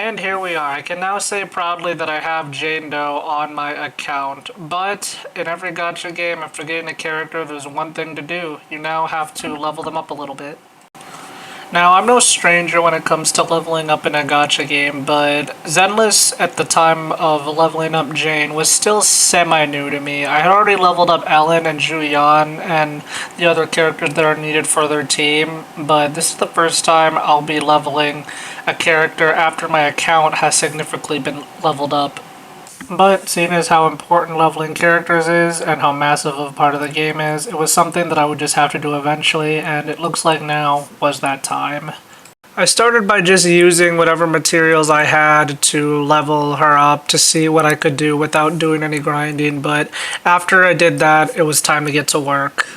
And here we are. I can now say proudly that I have Jane Doe on my account, but in every gacha game, after getting a character, there's one thing to do. You now have to level them up a little bit. Now, I'm no stranger when it comes to leveling up in a gacha game, but Zenless at the time of leveling up Jane was still semi-new to me. I had already leveled up Ellen and Julian and the other characters that are needed for their team, but this is the first time I'll be leveling a character after my account has significantly been leveled up. But seeing as how important leveling characters is and how massive of a part of the game is, it was something that I would just have to do eventually, and it looks like now was that time. I started by just using whatever materials I had to level her up to see what I could do without doing any grinding, but after I did that, it was time to get to work.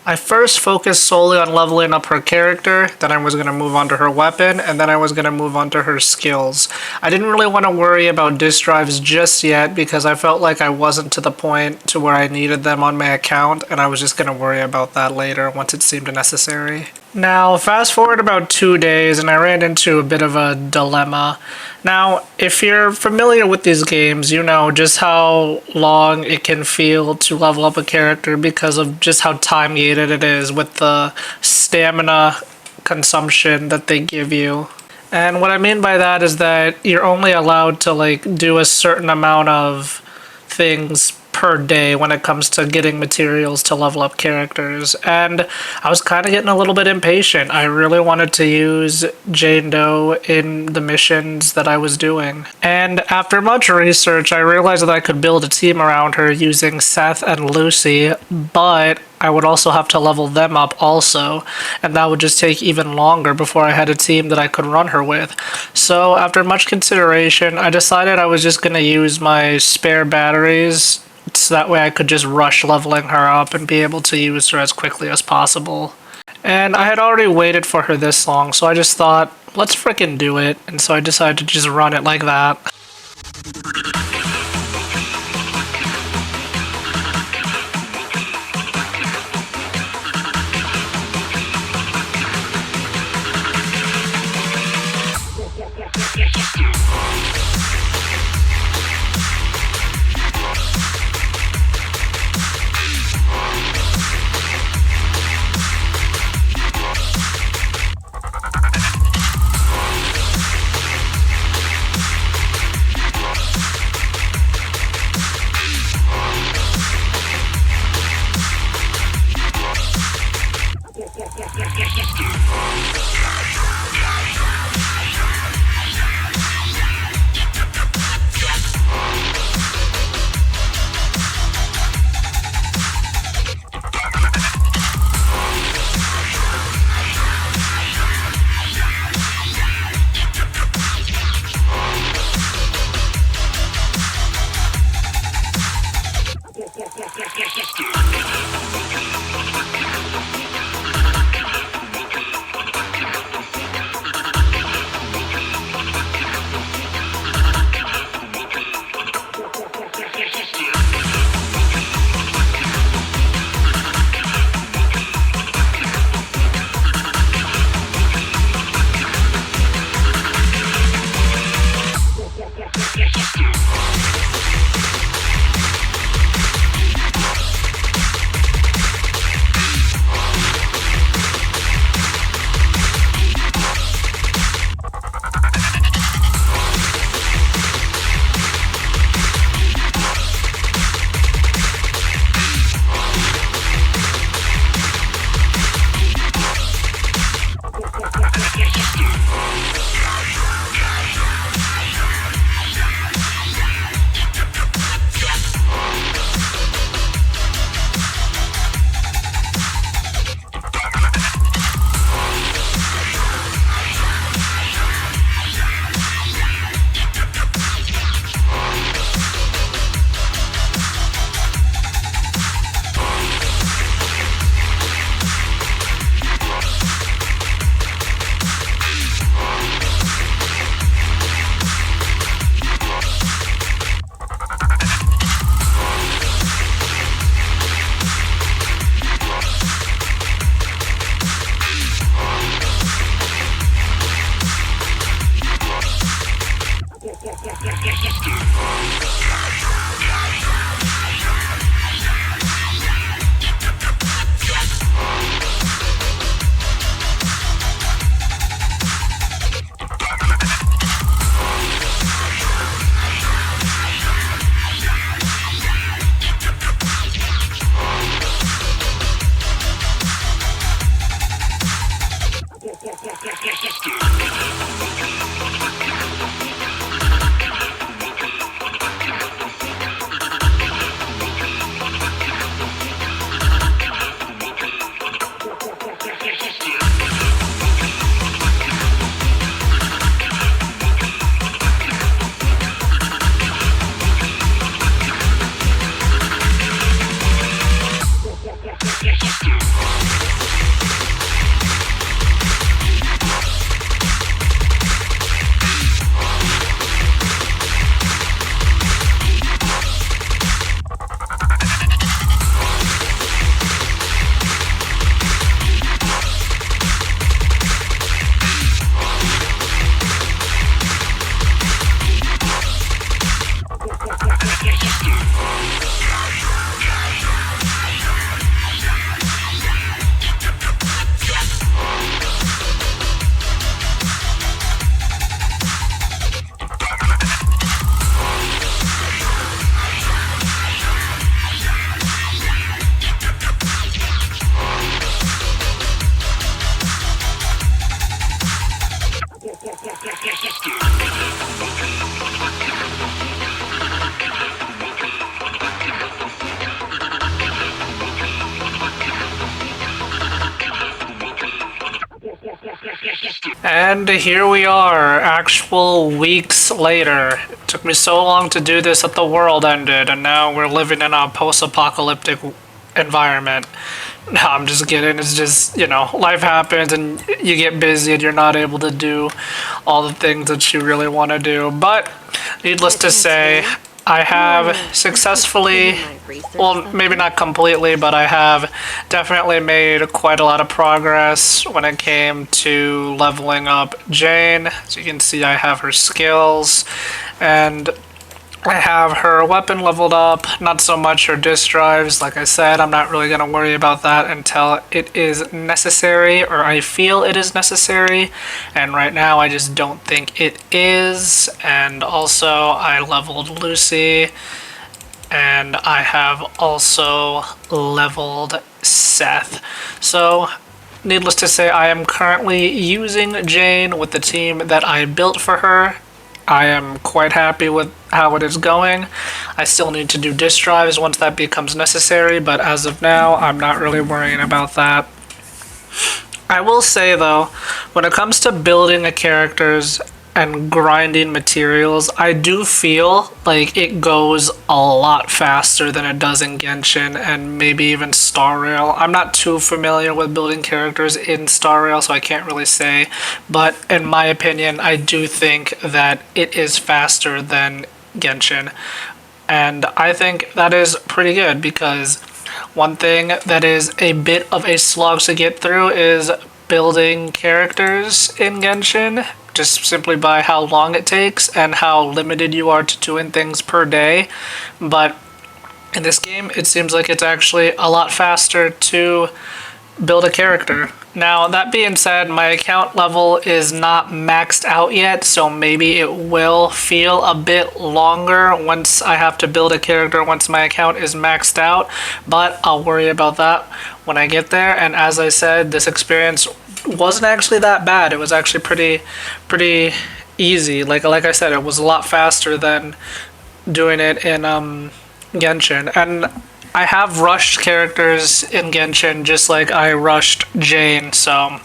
I first focused solely on leveling up her character, then I was going to move on to her weapon, and then I was going to move on to her skills. I didn't really want to worry about disk drives just yet because I felt like I wasn't to the point to where I needed them on my account, and I was just going to worry about that later once it seemed necessary. Now, fast forward about 2 days and I ran into a bit of a dilemma. Now, if you're familiar with these games, you know just how long it can feel to level up a character because of just how time-gated it is with the stamina consumption that they give you. And what I mean by that is that you're only allowed to do a certain amount of things per day when it comes to getting materials to level up characters, and I was kind of getting a little bit impatient. I really wanted to use Jane Doe in the missions that I was doing, and after much research I realized that I could build a team around her using Seth and Lucy, but I would also have to level them up also, and that would just take even longer before I had a team that I could run her with. So after much consideration, I decided I was just going to use my spare batteries so that way I could just rush leveling her up and be able to use her as quickly as possible. And I had already waited for her this long, so I just thought, let's frickin' do it, and so I decided to just run it like that. And here we are, actual weeks later. It took me so long to do this that the world ended, and now we're living in a post-apocalyptic environment. No, I'm just kidding. It's just, life happens and you get busy and you're not able to do all the things that you really want to do. But needless to say, I have successfully, well, maybe not completely, but I have definitely made quite a lot of progress when it came to leveling up Jane. As you can see, I have her skills, and I have her weapon leveled up, not so much her disk drives. Like I said, I'm not really going to worry about that until it is necessary, or I feel it is necessary, and right now I just don't think it is. And also, I leveled Lucy, and I have also leveled Seth. So, needless to say, I am currently using Jane with the team that I built for her. I am quite happy with how it is going. I still need to do disk drives once that becomes necessary, but as of now, I'm not really worrying about that. I will say though, when it comes to building a characters and grinding materials, I do feel like it goes a lot faster than it does in Genshin and maybe even Star Rail. I'm not too familiar with building characters in Star Rail, so I can't really say, but in my opinion, I do think that it is faster than Genshin. And I think that is pretty good, because one thing that is a bit of a slog to get through is building characters in Genshin, just simply by how long it takes and how limited you are to doing things per day. But in this game, it seems like it's actually a lot faster to build a character. Now, that being said, my account level is not maxed out yet, so maybe it will feel a bit longer once I have to build a character once my account is maxed out, but I'll worry about that when I get there. And as I said, this experience wasn't actually that bad. It was actually pretty easy. Like I said, it was a lot faster than doing it in Genshin. And I have rushed characters in Genshin just like I rushed Jane, so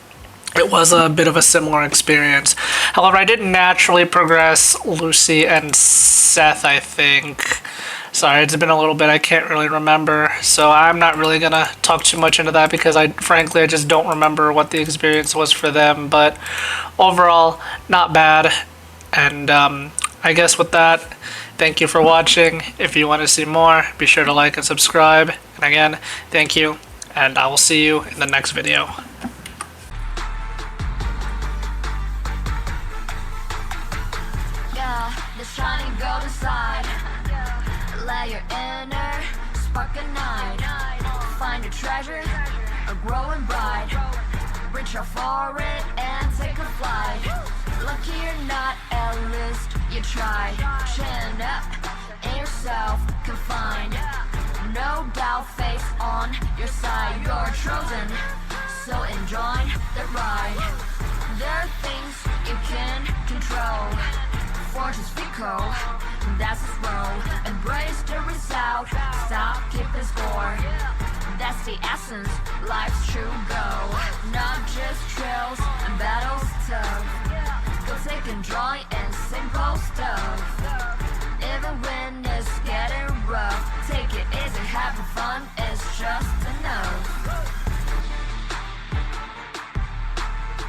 it was a bit of a similar experience. However, I didn't naturally progress Lucy and Seth, I think. Sorry, it's been a little bit, I can't really remember, so I'm not really gonna talk too much into that because frankly I just don't remember what the experience was for them. But overall, not bad. And I guess with that, thank you for watching. If you want to see more, be sure to like and subscribe. And again, thank you, and I will see you in the next video. Yeah, the shining golden side. Let your inner spark ignite. Find a treasure, a growing bright. Reach out for it and take a flight. Lucky you're not at least you tried. Chin up in yourself, confined. No doubt, face on your side. You're chosen, so enjoy the ride. There are things you can control. Fortune's fickle, that's its role. Embrace the result, stop keeping score. That's the essence, life's true goal. Not just trails and battles tough. Go take and joy in simple stuff. Even when it's getting rough, take it easy, having fun is just